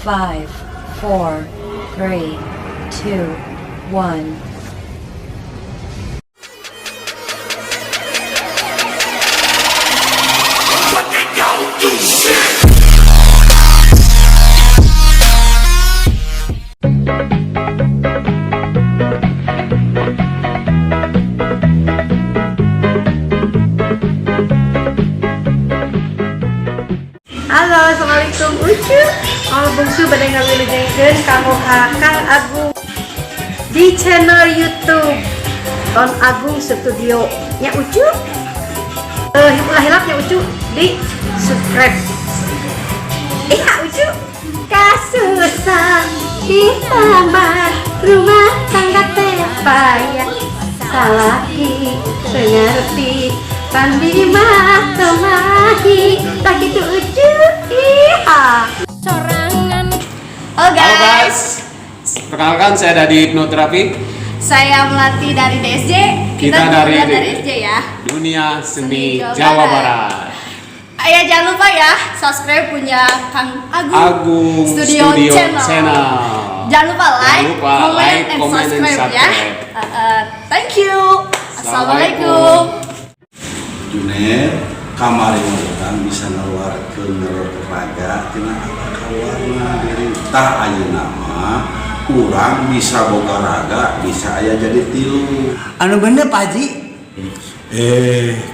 5, 4, 3, 2, 1. Halo, assalamualaikum Ucu. Bungsu badai ngawilujengkeun kanggo Kang Agung di channel YouTube Don Agung Studio. Nya Ucu, hilap-hilapnya Ucu di subscribe. Iya Ucu, kasusah ditambah rumah tangga teh payah salaki pengerti Pandi mah kemahi tak gitu Ucu. Iya. Sorangan. Halo Halo guys. guys, perkenalkan saya dari Hipnoterapi. Saya Melati dari DSJ. Kita dari DSJ ya. Dunia Seni Jawa Jawa Barat. Barat. Ya jangan lupa ya subscribe punya Kang Agung, Agung Studio Channel. Jangan lupa like, comment, and subscribe ya. Thank you. Assalamualaikum. Junet kamari orang bisa ngeluarkeun olahraga tina kawarna diri tah ayeuna mah urang bisa boga raga bisa aya jadi tilu Anu bener Pak Haji?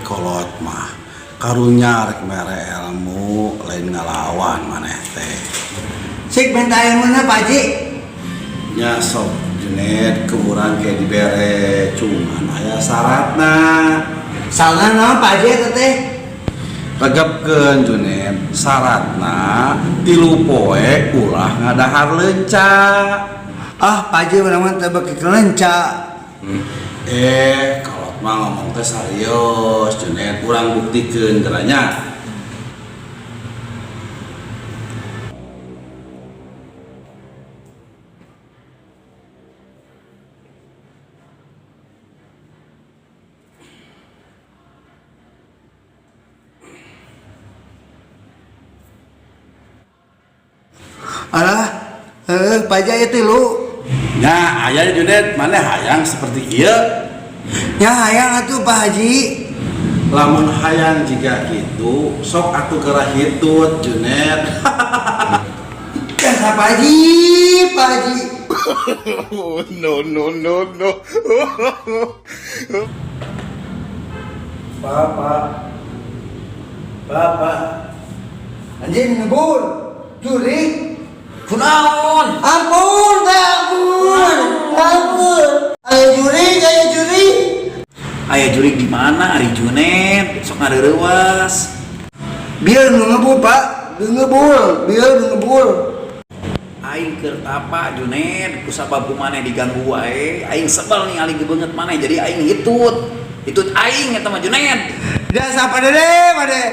kolot mah karunya rek mere ilmu lain ngalawan maneh teh Sik benta ilmuna Pak Haji? nya sok Junet ke urang ke dibere cuman aya syaratna. Salna naon Pak Haji eta teh? Regepkeun Junet syaratna 3 poe ulah ngadahar leunca. Ah Pak Haji urang mah teu beuki kelenca. Kalau mah ngomong teh serius Junet urang buktikeun geranya. Alah, Pak Haji aya tilu. Nya aya Junet mana hayang seperti ieu. Nya hayang atuh Pak Haji. Lamun hayang jika gitu sok atuh keurah hitut Junet. Kan Pak Haji, Pak Haji. Bapak. Anjing ngebul, juri. Kunaon? Ampun, ampun. Ayo juri. Aya jurig di mana Ari Junet? Sok ngareurewas. Biar nu ngebul Pak, biar nu ngebul. Aing keur tapa Junet, kusabab maneh diganggu wae. Aing sebel nih ali gebeunget maneh jadi aing hitut. Hitut aing eta mah Junet. Dah sapa dede, Pak De.